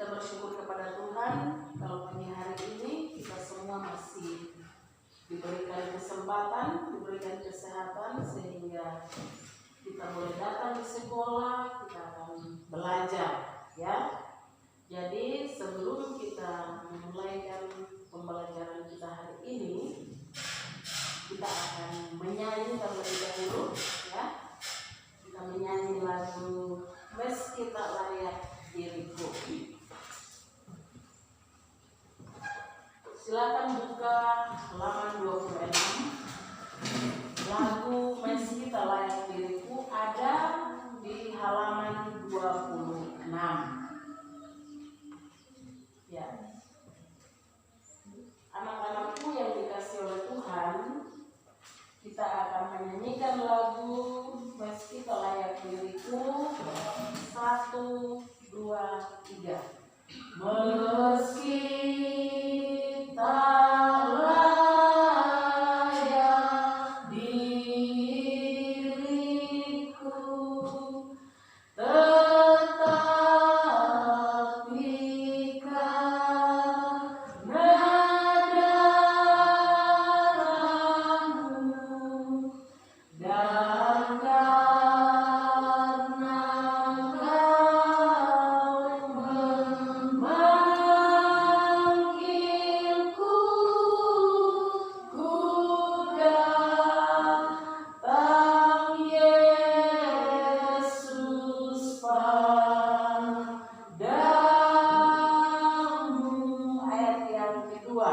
Kita bersyukur kepada Tuhan kalau pagi hari ini kita semua masih diberikan kesempatan, diberikan kesehatan sehingga kita boleh datang di sekolah, kita akan belajar, ya. Jadi sebelum kita memulaikan pembelajaran kita hari ini, kita akan menyanyi terlebih dahulu, ya. Kita menyanyi lagu Meski Tak Layak Diriku. Silakan buka halaman 26. Lagu Meski Tak Layak Diriku ada di halaman 26. Ya. Anak-anakku yang dikasih oleh Tuhan, kita akan menyanyikan lagu Meski Tak Layak Diriku. 1, 2, 3. Meski tak layak diriku, tetapi karena darahmu dan karena Kau memanggilku, ku datang Yesus padamu. Ayat yang kedua.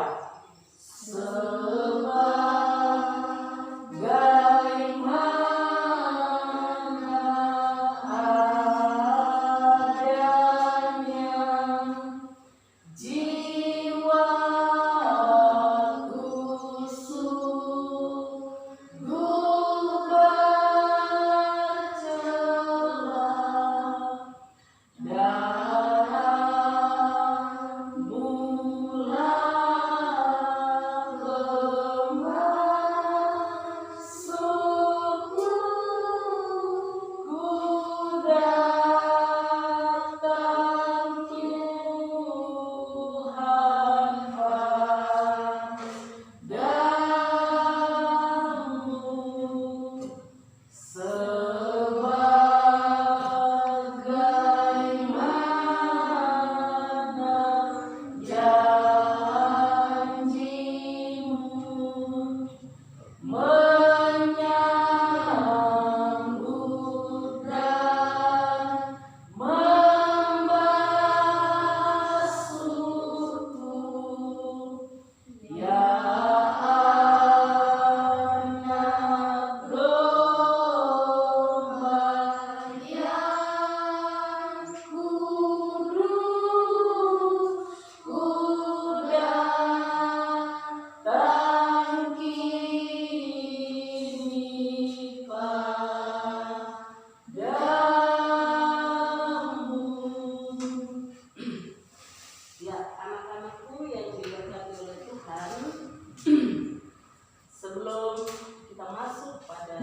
Sebelum kita masuk pada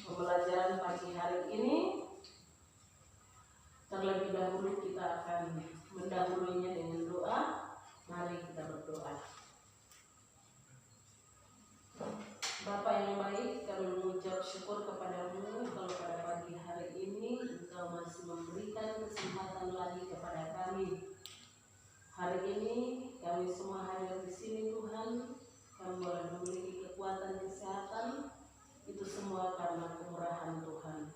pembelajaran pagi hari ini, terlebih dahulu kita akan mendahulunya dengan doa. Mari kita berdoa. Bapa yang baik, kami mengucap syukur kepadamu kalau pada pagi hari ini Engkau masih memberikan kesempatan lagi kepada kami. Hari ini kami semua hadir di sini, Tuhan. Kami boleh memiliki kekuatan kesehatan, itu semua karena kemurahan Tuhan.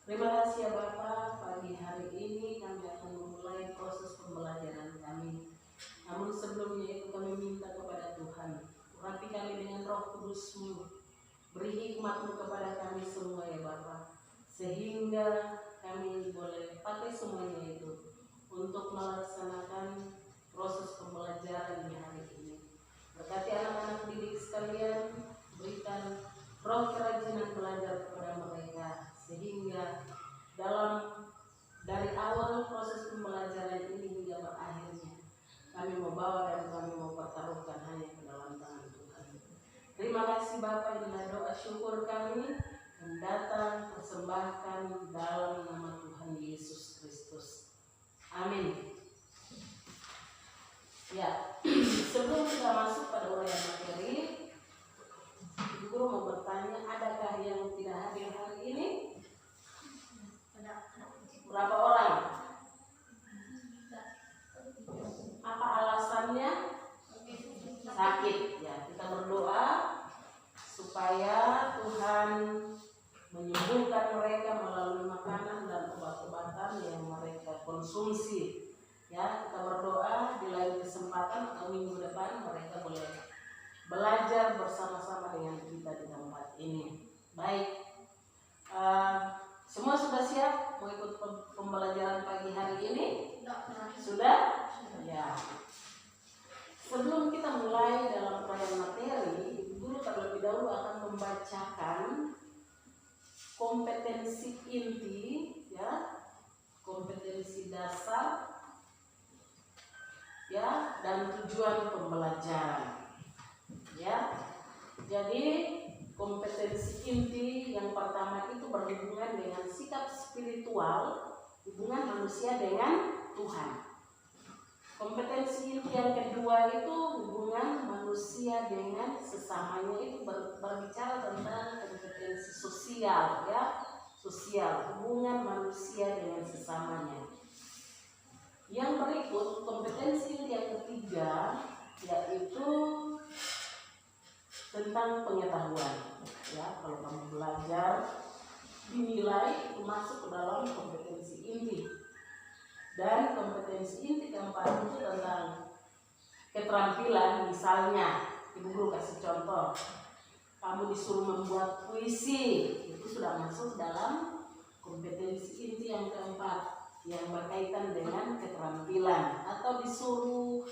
Terima kasih ya Bapa, pagi hari ini kami akan memulai proses pembelajaran kami. Namun sebelumnya itu kami minta kepada Tuhan, urapi kami dengan Roh Kudus-Mu, beri hikmat-Mu kepada kami semua ya Bapa, sehingga kami boleh pakai semuanya itu untuk melaksanakan proses pembelajaran di hari ini. Berkati anak-anak didik sekalian, berikan roh kerajinan belajar kepada mereka, sehingga dari awal proses pembelajaran ini hingga berakhirnya kami mau bawa dan kami mau pertaruhkan hanya ke dalam tangan Tuhan. Terima kasih Bapa, inilah doa syukur kami mendatang persembahkan dalam nama Tuhan Yesus Kristus. Amin. konsumsi. Ya, kita berdoa di lain kesempatan atau minggu depan mereka boleh belajar bersama-sama dengan kita di tempat ini. Baik, semua sudah siap mau ikut pembelajaran pagi hari ini? Sudah? Ya. Sebelum kita mulai dalam uraian materi, guru terlebih dahulu akan membacakan kompetensi inti, ya, kompetensi dasar, ya, dan tujuan pembelajaran. Ya, jadi kompetensi inti yang pertama itu berhubungan dengan sikap spiritual, hubungan manusia dengan Tuhan. Kompetensi inti yang kedua itu hubungan manusia dengan sesamanya, itu berbicara tentang kompetensi sosial, ya, sosial, hubungan manusia dengan sesamanya. Yang berikut kompetensi inti yang ketiga yaitu tentang pengetahuan. Ya, kalau kamu belajar dinilai itu masuk ke dalam kompetensi inti. Dan kompetensi inti keempat itu tentang keterampilan. Misalnya, ibu guru kasih contoh, kamu disuruh membuat puisi, itu sudah masuk dalam kompetensi inti yang keempat yang berkaitan dengan keterampilan. Atau disuruh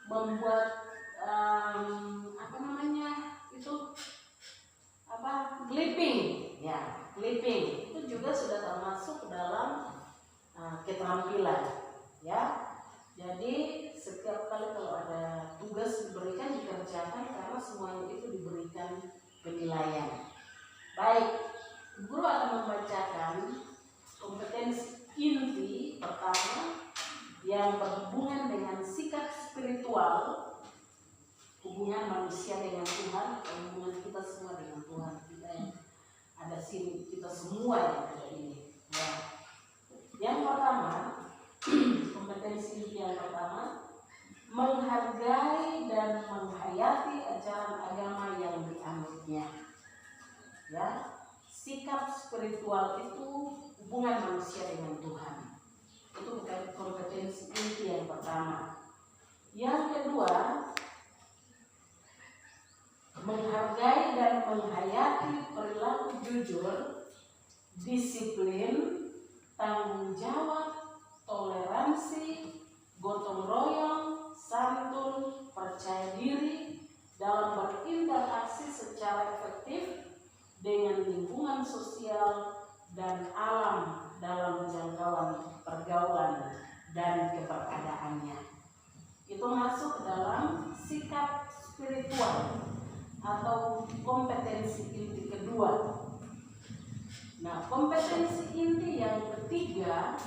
membuat clipping, ya, clipping itu juga sudah termasuk dalam keterampilan, ya. Jadi setiap kali kalau ada tugas diberikan dikerjakan karena semuanya itu diberikan penilaian. Baik, guru akan membacakan kompetensi inti pertama yang berhubungan dengan sikap spiritual, hubungan manusia dengan Tuhan, hubungan kita semua dengan Tuhan. Kita yang ada sini, kita semua yang ada ini. Ya. Yang pertama, kompetensi yang pertama, menghargai dan menghayati ajaran agama yang dianutnya. Ya, sikap spiritual itu hubungan manusia dengan Tuhan. Itu bukan kompetensi inti yang pertama. Yang kedua, menghargai dan menghayati perilaku jujur, disiplin, tanggung jawab, toleransi, gotong royong, santun, percaya diri dalam berinteraksi secara efektif dengan lingkungan sosial dan alam dalam jangkauan pergaulan dan keberadaannya. Itu masuk dalam sikap spiritual atau kompetensi inti kedua. Nah, kompetensi inti yang ketiga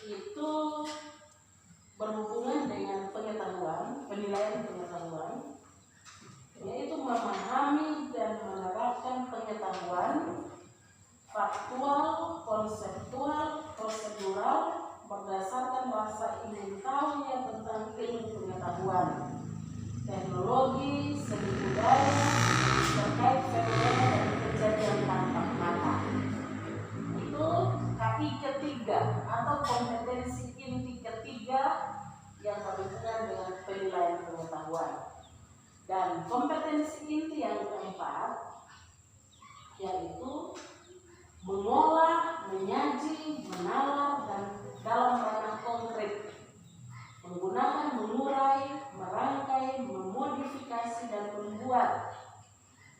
itu berhubungan dengan pengetahuan, penilaian pengetahuan, yaitu memahami dan menerapkan pengetahuan faktual, konseptual, prosedural berdasarkan rasa ingin tahunya tentang ilmu pengetahuan, teknologi, seni budaya terkait fenomena dan kejadian tampak mata. Itu KI ketiga atau kompetensi inti ketiga yang berhubungan dengan penilaian pengetahuan. Dan kompetensi inti yang keempat yaitu mengolah, menyaji, menalar dan dalam ranah konkret, menggunakan, mengurai, merangkai, memodifikasi dan membuat,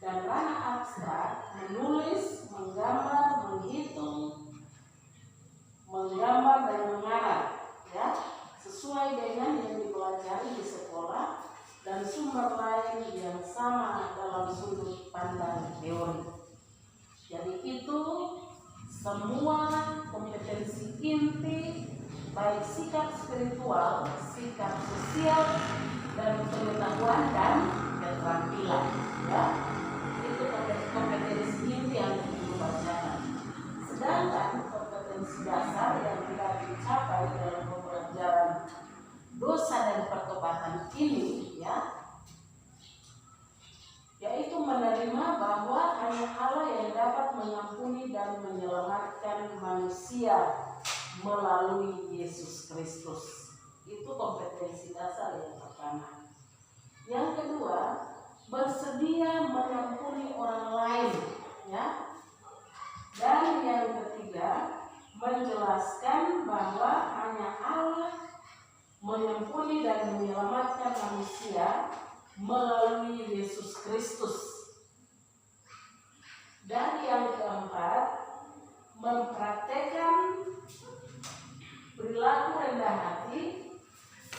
dan ranah abstrak, menulis, menggambar, menghitung, menggambar dan mengarang, ya, sesuai dengan yang dipelajari di sekolah dan sumber lain yang sama dalam sudut pandang teori. Jadi itu semua kompetensi inti, baik sikap spiritual, sikap sosial, dan pengetahuan dan keterampilan. Ya, itu kompetensi inti yang dibacakan. Sedangkan kompetensi dasar yang kita dicapai dalam pembelajaran dosa dan pertobatan ini, ya, yaitu menerima bahwa hanya Allah yang dapat mengampuni dan menyelamatkan manusia melalui Yesus Kristus. Itu kompetensi dasar yang pertama. Yang kedua, bersedia mengampuni orang lain, ya. Dan yang ketiga, menjelaskan bahwa hanya Allah mengampuni dan menyelamatkan manusia melalui Yesus Kristus. Dan yang keempat, mempraktekkan perilaku rendah hati,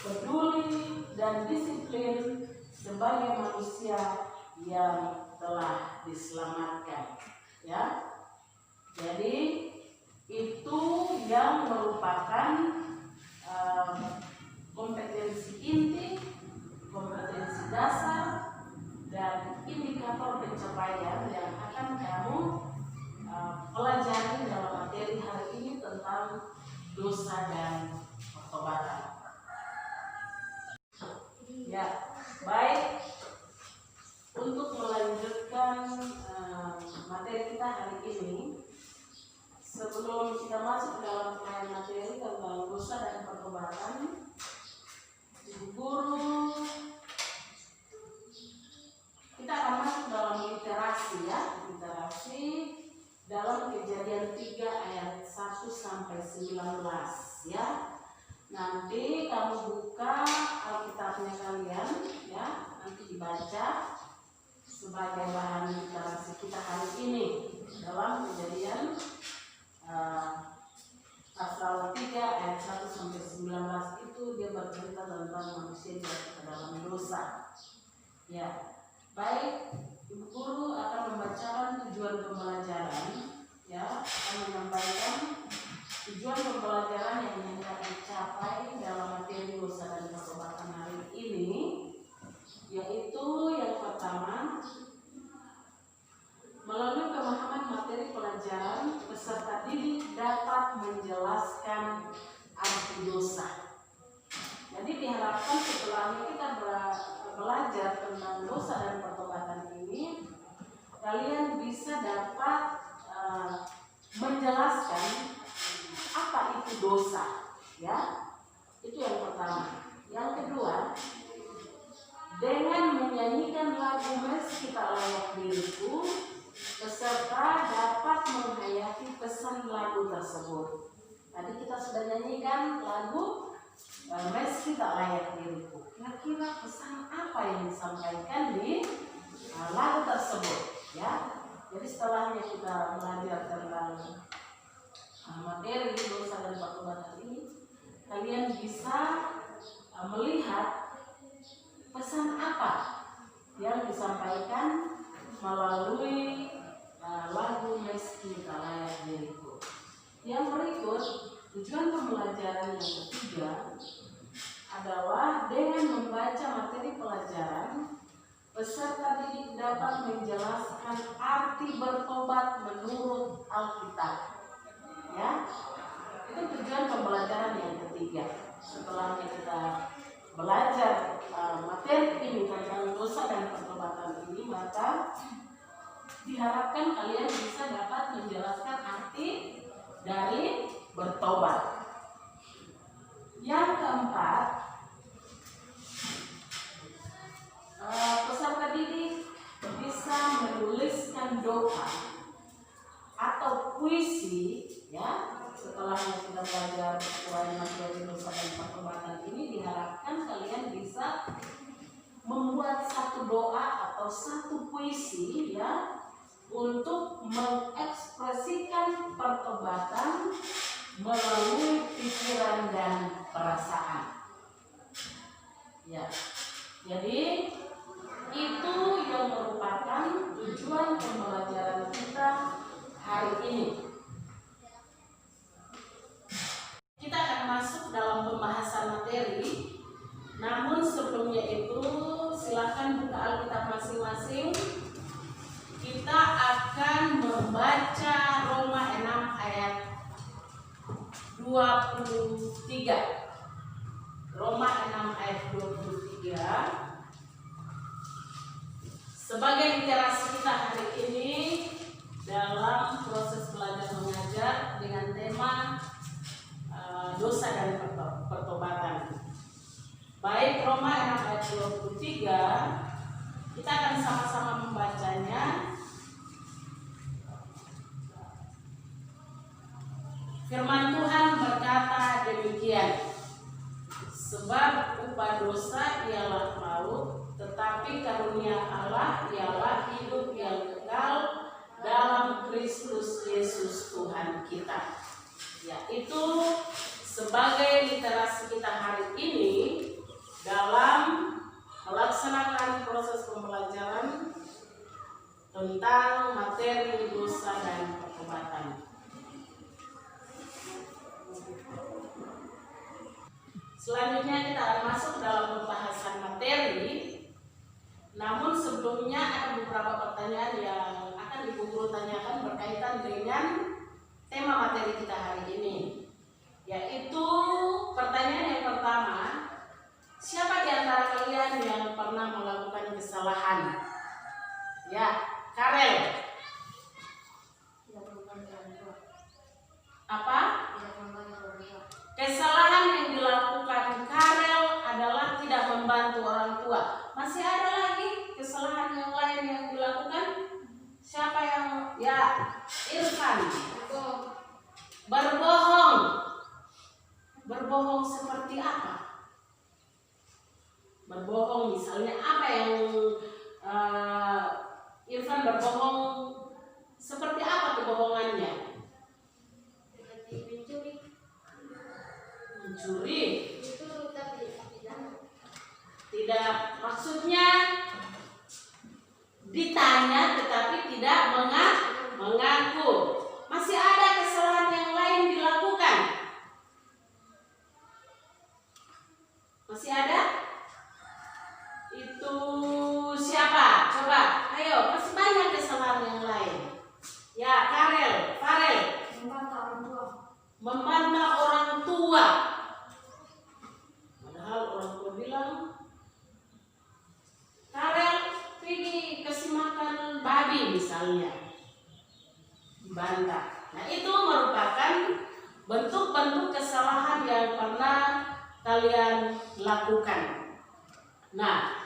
peduli dan disiplin sebagai manusia yang telah diselamatkan, ya. Jadi itu yang merupakan kompetensi inti, kompetensi dasar, dan indikator pencapaian yang akan kamu pelajari dalam materi hari ini tentang dosa dan pertobatan. Ya, baik. Untuk melanjutkan materi kita hari ini, sebelum kita masuk dalam materi tentang dosa dan pertobatan, Ibu Guru, kita akan masuk dalam literasi, ya, literasi dalam Kejadian 3 ayat 1 sampai 19, ya. Nanti kamu buka Alkitabnya kalian, ya, nanti dibaca sebagai bahan literasi kita hari ini dalam Kejadian pasal 3 ayat 1 sampai 19. Itu dia bercerita tentang manusia jatuh ke dalam dosa. Ya, baik. Ibu Guru akan membacakan tujuan pembelajaran, ya, akan menyampaikan tujuan pembelajaran yang hendak dicapai dalam materi dosa dan pertobatan hari ini, yaitu yang pertama, melalui pemahaman materi pelajaran, peserta didik dapat menjelaskan arti dosa. Jadi diharapkan setelah kita belajar tentang dosa dan pertobatan ini, kalian bisa dapat menjelaskan apa itu dosa, ya. Itu yang pertama. Yang kedua, dengan menyanyikan lagu Meski Tak Layak Diriku, peserta dapat menghayati pesan lagu tersebut. Tadi kita sudah nyanyikan lagu Meski Tak Layak Diriku. Kira-kira pesan apa yang disampaikan di lagu tersebut, ya? Jadi setelahnya kita belajar tentang materi dosa dan pertobatan ini, kalian bisa melihat pesan apa yang disampaikan melalui lagu Meski Tak Layak Diriku. Yang berikut, tujuan pembelajaran yang ketiga adalah dengan membaca materi pelajaran, peserta didik dapat menjelaskan arti bertobat menurut Alkitab. Ya, itu tujuan pembelajaran yang ketiga. Setelah kita belajar materi ini tentang dosa dan pertobatan ini, maka diharapkan kalian bisa dapat menjelaskan arti dari bertobat. Yang keempat, peserta didik bisa menuliskan doa atau puisi, ya. Setelahnya kita belajar sesuai materi dosa dan pertobatan ini, diharapkan kalian bisa membuat satu doa atau satu puisi, ya, untuk mengekspresikan pertobatan melalui pikiran dan perasaan. Ya, jadi itu yang merupakan tujuan pembelajaran kita hari ini. Kita akan masuk dalam pembahasan materi. Namun sebelumnya itu, silakan buka Alkitab masing-masing. Kita akan membaca Roma 6 ayat 23. Roma 6 ayat 23. Sebagai literasi kita hari ini dalam proses belajar mengajar dengan tema dosa dan pertobatan. Baik Roma 6 ayat 23, kita akan sama-sama membacanya. Firman Tuhan berkata demikian, sebab upah dosa ialah maut, tetapi karunia Allah ialah hidup yang kekal dalam Kristus Yesus Tuhan kita. Yaitu sebagai literasi kita hari ini dalam melaksanakan proses pembelajaran tentang materi dosa dan pertobatan. Selanjutnya kita akan masuk dalam pembahasan materi. Namun sebelumnya ada beberapa pertanyaan yang akan Ibu Guru tanyakan berkaitan dengan tema materi kita hari ini. Yaitu pertanyaan yang pertama, siapa di antara kalian yang pernah melakukan kesalahan? Ya, Karel. Apa? Kesalahan yang dilakukan Karel adalah tidak membantu orang tua. Masih ada lagi kesalahan yang lain yang dilakukan? Siapa yang? Ya, Irfan. Berbohong. Berbohong seperti apa? Berbohong misalnya apa yang Irfan berbohong seperti apa kebohongannya? Mencuri. Tidak, maksudnya ditanya tetapi tidak mengaku. Masih ada kesalahan yang lain dilakukan? Masih ada? Itu siapa? Coba, ayo, masih banyak kesalahan yang lain. Ya, Farel. Membantah orang tua. Padahal orang tua bilang, Karel pergi kasih makan babi misalnya, dibantah. Nah, itu merupakan bentuk-bentuk kesalahan yang pernah kalian lakukan. Nah,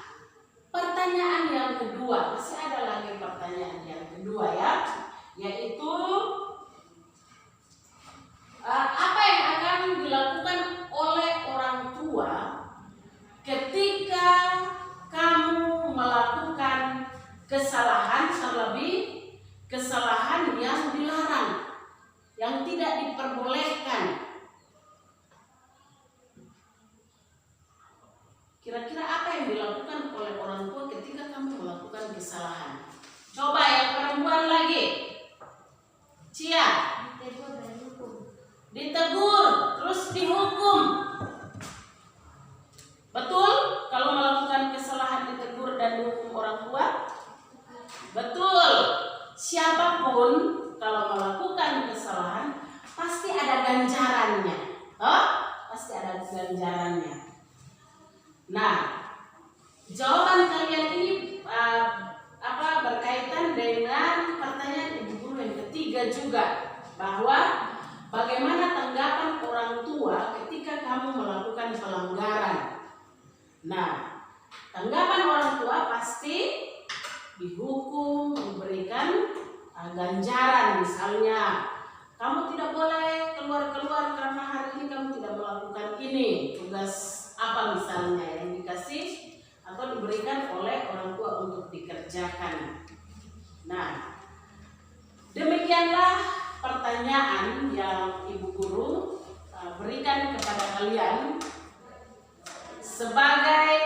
pertanyaan yang kedua, masih ada lagi pertanyaan yang kedua ya, yaitu apa yang akan dilakukan oleh orang tua ketika kamu melakukan kesalahan, terlebih kesalahan yang dilarang, yang tidak diperbolehkan. Kira-kira apa yang dilakukan oleh orang tua ketika kamu melakukan kesalahan? Coba yang perempuan lagi. Cia. Ditegur, terus dihukum. Betul? Kalau melakukan kesalahan ditegur dan dihukum orang tua? Betul. Siapapun kalau melakukan kesalahan pasti ada ganjarannya. Pasti ada ganjarannya. Nah, jawaban kalian ini berkaitan dengan pertanyaan Ibu Guru yang ketiga juga, bahwa bagaimana tanggapan orang tua ketika kamu melakukan pelanggaran. Nah, tanggapan orang tua pasti dihukum, diberikan ganjaran. Misalnya, kamu tidak boleh keluar-keluar karena hari ini kamu tidak melakukan ini, tugas apa misalnya yang dikasih atau diberikan oleh orang tua untuk dikerjakan. Nah, demikianlah pertanyaan yang Ibu Guru berikan kepada kalian sebagai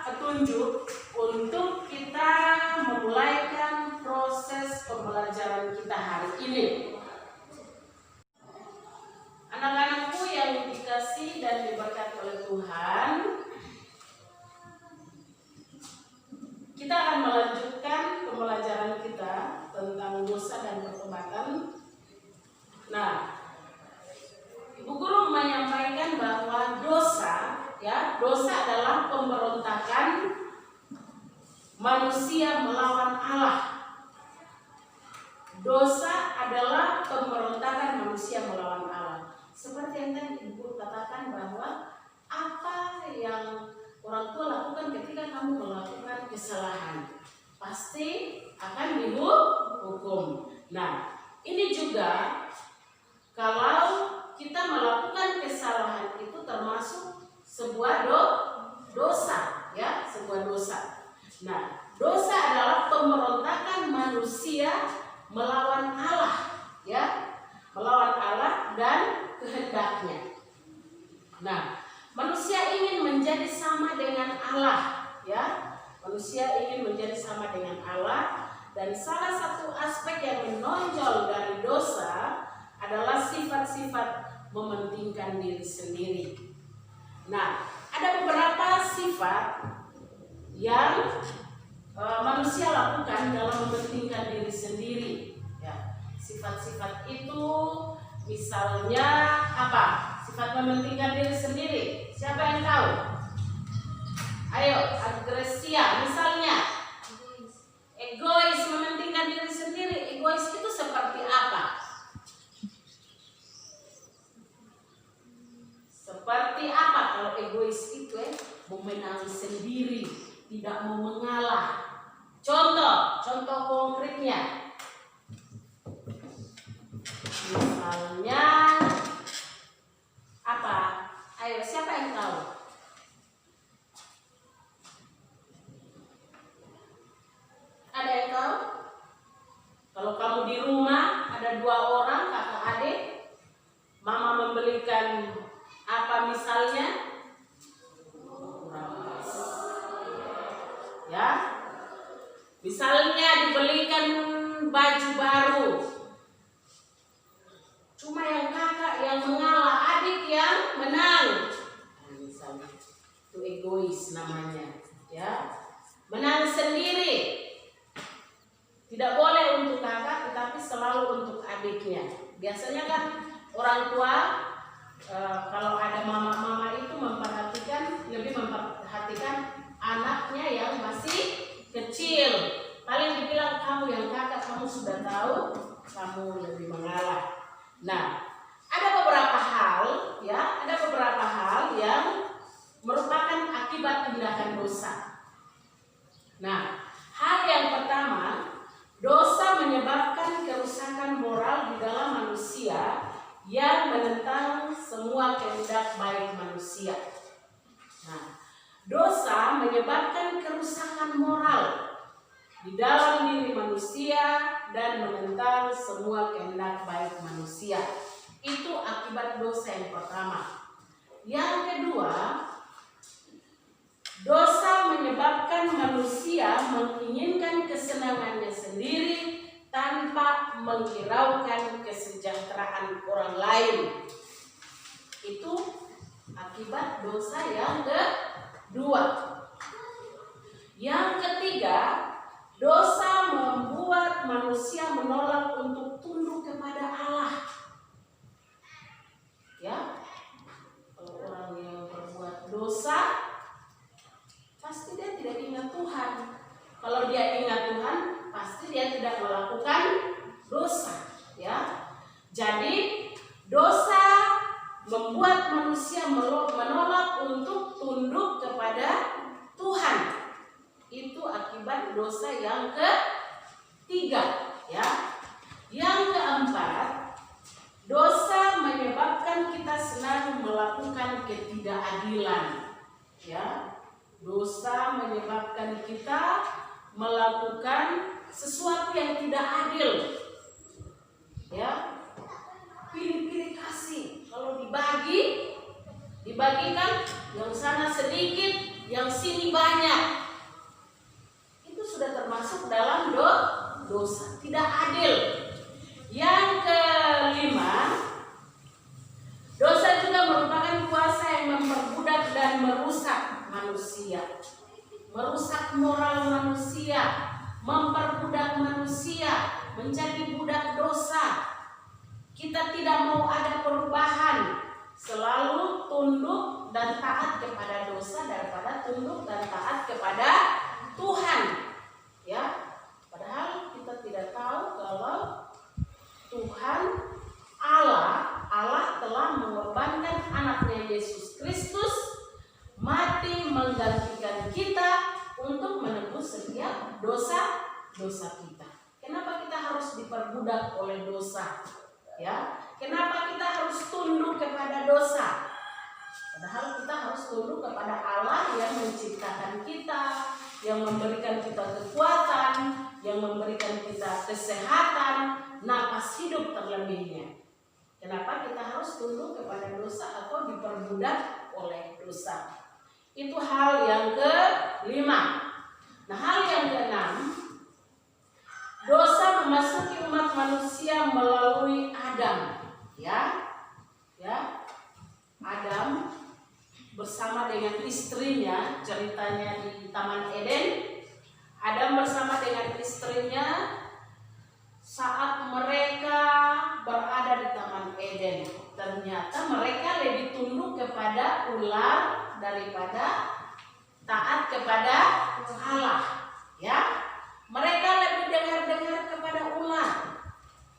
petunjuk untuk kita memulaikan proses pembelajaran kita hari ini. Anak-anakku yang dikasih dan diberkati oleh Tuhan, kita akan melanjutkan pembelajaran kita tentang dosa dan pertobatan. Nah, Ibu Guru menyampaikan bahwa dosa adalah pemberontakan manusia melawan Allah. Dosa adalah Ibu guru katakan bahwa apa yang orang tua lakukan ketika kamu melakukan kesalahan pasti akan dihukum. Nah, ini juga kalau kita melakukan kesalahan itu termasuk sebuah dosa, ya, sebuah dosa. Nah, dosa adalah pemberontakan manusia melawan Allah, ya, melawan Allah dan kehendaknya. Nah, manusia ingin menjadi sama dengan Allah, ya. Manusia ingin menjadi sama dengan Allah, dan salah satu aspek yang menonjol dari dosa adalah sifat-sifat mementingkan diri sendiri. Nah, ada beberapa sifat yang manusia lakukan dalam mementingkan diri sendiri. Ya, sifat-sifat itu misalnya apa? Sifat mementingkan diri sendiri. Siapa yang tahu? Ayo, agresia misalnya. Egois, mementingkan diri sendiri. Egois itu seperti apa? Seperti apa kalau egois itu memenangi sendiri, tidak mau mengalah. Contoh konkretnya. Misalnya apa? Ayo, siapa yang tahu? Ada yang tahu? Kalau kamu di rumah ada 2 orang kakak adik, mama membelikan apa misalnya? Ya, misalnya dibelikan baju baru, cuma yang kakak yang mengalah, adik yang menang. Nah, misalnya itu egois namanya, ya, menang sendiri. Tidak boleh untuk kakak, tetapi selalu untuk adiknya. Biasanya kan orang tua kalau ada mama-mama itu lebih memperhatikan anaknya yang masih kecil. Paling dibilang kamu yang kakak, kamu sudah tahu, kamu lebih mengalah. Nah, ada beberapa hal yang merupakan akibat tindakan dosa. Nah, hal yang pertama, dosa menyebabkan kerusakan moral di dalam manusia yang menentang semua kehendak baik manusia. Nah, dosa menyebabkan kerusakan moral di dalam diri manusia dan menentang semua kehendak baik manusia. Itu akibat dosa yang pertama. Yang kedua, dosa menyebabkan manusia menginginkan kesenangannya sendiri tanpa menghiraukan kesejahteraan orang lain. Itu akibat dosa yang kedua. Yang ketiga, dosa membuat manusia menolak untuk tunduk kepada Allah. Ya, kalau orang yang berbuat dosa, pasti dia tidak ingat Tuhan. Kalau dia ingat Tuhan, pasti dia tidak melakukan dosa. Ya, jadi dosa membuat manusia menolak untuk tunduk kepada Tuhan. Itu akibat dosa yang ketiga. Ya, yang keempat, dosa menyebabkan kita senang melakukan ketidakadilan. Ya. Dosa menyebabkan kita melakukan sesuatu yang tidak adil. Ya, pilih-pilih kasih. Kalau dibagikan, yang sana sedikit, yang sini banyak. Itu sudah termasuk dalam dosa, tidak adil. Yang kelima, dosa juga merupakan kuasa yang memperbudak dan merusak manusia, merusak moral manusia, memperbudak manusia menjadi budak dosa. Kita tidak mau ada perubahan, selalu tunduk dan taat kepada dosa daripada tunduk dan taat kepada Tuhan. Ya, padahal kita tidak tahu kalau Tuhan Allah telah mengorbankan anak menggantikan kita untuk menebus setiap dosa-dosa kita. Kenapa kita harus diperbudak oleh dosa? Ya, kenapa kita harus tunduk kepada dosa? Padahal kita harus tunduk kepada Allah yang menciptakan kita, yang memberikan kita kekuatan, yang memberikan kita kesehatan, napas hidup terlebihnya. Kenapa kita harus tunduk kepada dosa atau diperbudak oleh dosa? Itu hal yang kelima. Nah, hal yang keenam, dosa memasuki umat manusia melalui Adam. Adam bersama dengan istrinya, ceritanya di Taman Eden. Adam bersama dengan istrinya saat mereka berada di Taman Eden, ternyata mereka lebih tunduk kepada ular daripada taat kepada Allah. Ya, mereka lebih dengar-dengar kepada ular.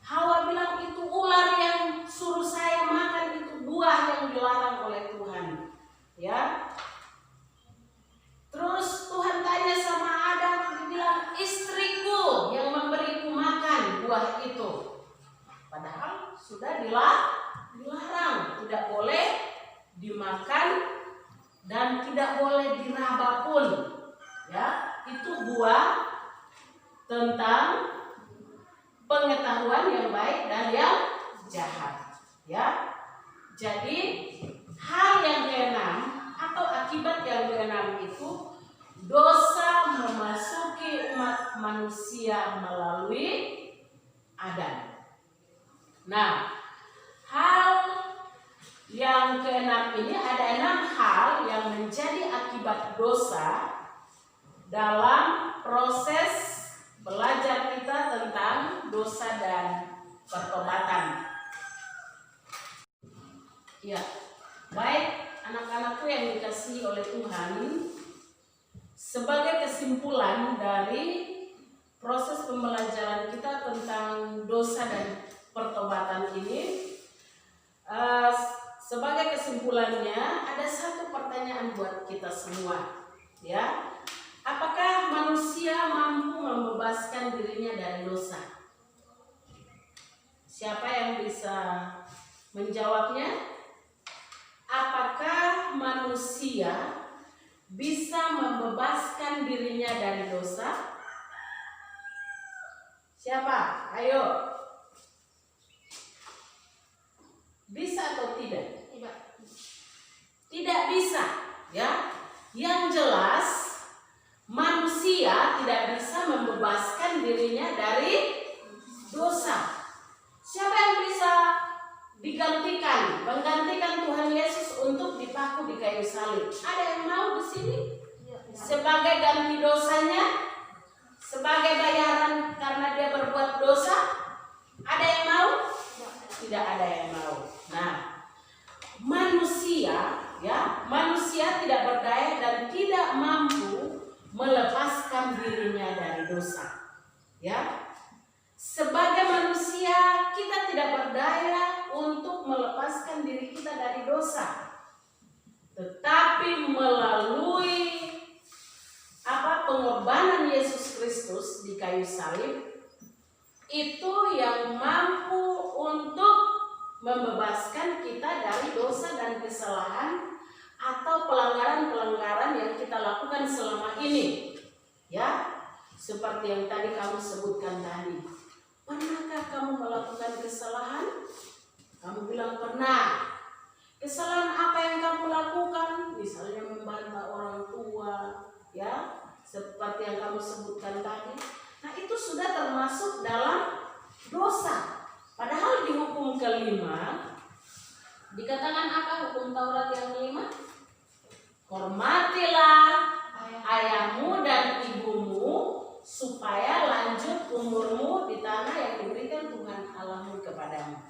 Hawa bilang, itu ular yang suruh saya makan, itu buah yang dilarang oleh Tuhan. Ya. Terus Tuhan tanya sama Adam, dia bilang, istriku yang memberiku makan buah itu. Padahal sudah dilarang, tidak boleh dimakan dan tidak boleh diraba pun. Ya, itu buah tentang pengetahuan yang baik dan yang jahat. Ya, jadi hal yang keenam atau akibat yang keenam itu, dosa memasuki umat manusia melalui Adam. Nah, hal yang keenam ini, ada 6 hal yang menjadi akibat dosa dalam proses belajar kita tentang dosa dan pertobatan. Ya, baik anak-anakku yang dikasihi oleh Tuhan, sebagai kesimpulan dari proses pembelajaran kita tentang dosa dan pertobatan ini, sebagai kesimpulannya ada satu pertanyaan buat kita semua. Ya, apakah manusia mampu membebaskan dirinya dari dosa? Siapa yang bisa menjawabnya? Apakah manusia bisa membebaskan dirinya dari dosa? Siapa? Ayo. Bisa atau tidak? Tidak bisa, ya. Yang jelas manusia tidak bisa membebaskan dirinya dari dosa. Siapa yang bisa menggantikan Tuhan Yesus untuk dipaku di kayu salib? Ada yang mau di sini? Sebagai ganti dosanya, sebagai bayaran karena dia berbuat dosa? Ada yang mau? Tidak ada yang mau. Nah, manusia tidak berdaya dan tidak mampu melepaskan dirinya dari dosa. Ya, sebagai manusia kita tidak berdaya untuk melepaskan diri kita dari dosa, tetapi melalui pengorbanan Yesus Kristus di kayu salib, itu yang mampu untuk membebaskan kita dari dosa dan kesalahan atau pelanggaran-pelanggaran yang kita lakukan selama ini. Ya, seperti yang tadi kamu sebutkan tadi. Pernahkah kamu melakukan kesalahan? Kamu bilang pernah. Kesalahan apa yang kamu lakukan? Misalnya membantah orang tua, ya, seperti yang kamu sebutkan tadi. Nah, itu sudah termasuk dalam dosa. Padahal di hukum kelima dikatakan apa? Hukum Taurat yang kelima? Hormatilah ayahmu dan ibumu supaya lanjut umurmu di tanah yang diberikan Tuhan Allahmu kepadamu.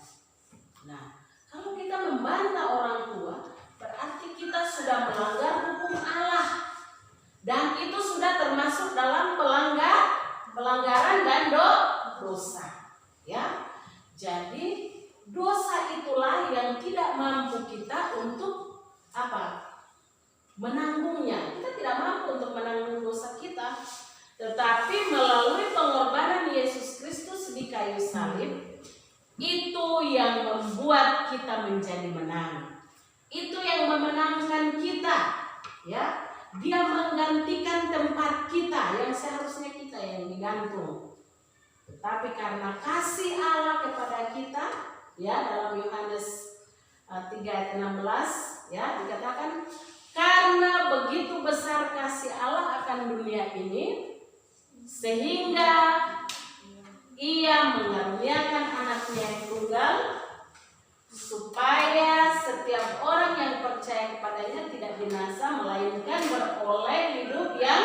Nah, kalau kita membantah orang tua, berarti kita sudah melanggar hukum Allah. Dan itu sudah termasuk dalam pelanggaran dan dosa. Ya. Jadi dosa itulah yang tidak mampu kita untuk menanggungnya. Kita tidak mampu untuk menanggung dosa kita. Tetapi melalui pengorbanan Yesus Kristus di kayu salib, itu yang membuat kita menjadi menang. Itu yang memenangkan kita, ya. Dia menggantikan tempat kita yang seharusnya kita yang digantung. Tetapi karena kasih Allah kepada kita, ya, dalam Yohanes 3 ayat 16, ya, dikatakan karena begitu besar kasih Allah akan dunia ini, sehingga Ia mengaruniakan anaknya yang tunggal, supaya setiap orang yang percaya kepadanya tidak binasa, melainkan beroleh hidup yang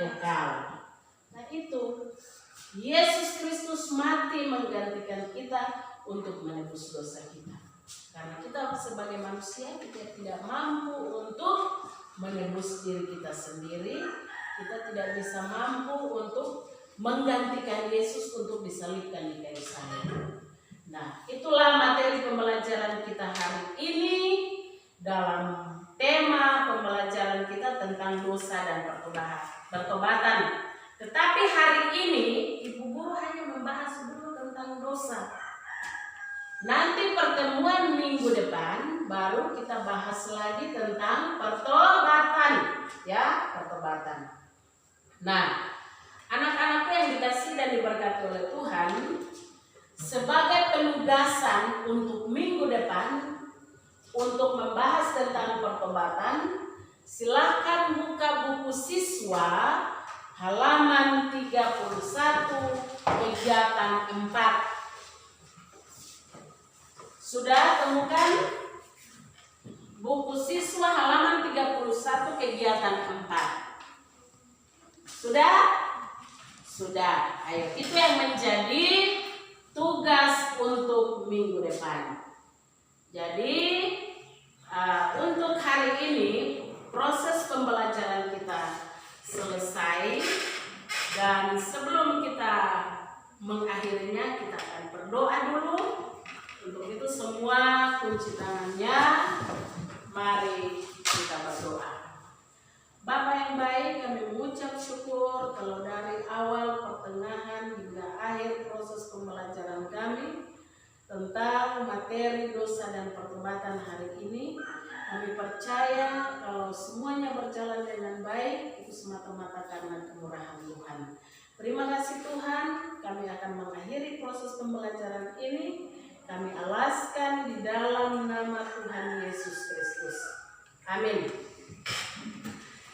kekal. Nah itu, Yesus Kristus mati menggantikan kita untuk menebus dosa kita. Karena kita sebagai manusia, kita tidak mampu untuk menebus diri kita sendiri. Kita tidak bisa mampu untuk menggantikan Yesus untuk disalibkan di kayu salib. Nah, itulah materi pembelajaran kita hari ini dalam tema pembelajaran kita tentang dosa dan pertobatan. Tetapi hari ini Ibu Guru hanya membahas dulu tentang dosa. Nanti pertemuan minggu depan baru kita bahas lagi tentang pertobatan, ya, pertobatan. Nah, anak-anakku yang dikasihi dan diberkati oleh Tuhan, sebagai penugasan untuk minggu depan untuk membahas tentang pertobatan, silakan buka buku siswa halaman 31 kegiatan 4. Sudah temukan buku siswa halaman 31 kegiatan 4? Sudah? Sudah. Ayo, itu yang menjadi tugas untuk minggu depan. Jadi untuk hari ini proses pembelajaran kita selesai, dan sebelum kita mengakhirinya kita akan berdoa dulu. Untuk itu semua kunci tangannya, mari kita berdoa. Bapa yang baik, kami mengucap syukur kalau dari awal, pertengahan hingga akhir proses pembelajaran kami tentang materi dosa dan pertobatan hari ini, kami percaya kalau semuanya berjalan dengan baik, itu semata-mata karena kemurahan Tuhan. Terima kasih Tuhan, kami akan mengakhiri proses pembelajaran ini. Kami alaskan di dalam nama Tuhan Yesus Kristus. Amin.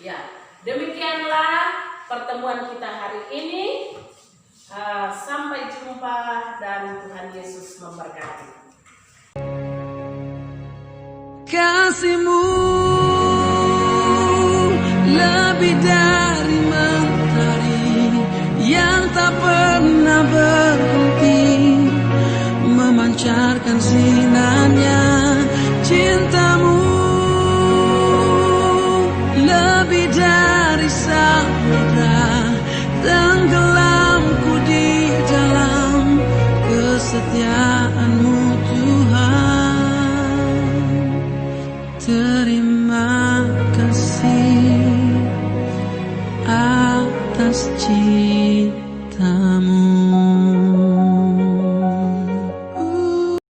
Ya, demikianlah pertemuan kita hari ini. Sampai jumpa dan Tuhan Yesus memberkati. Kasih-Mu lebih dari mentari yang tak pernah berhenti memancarkan sinarnya, cinta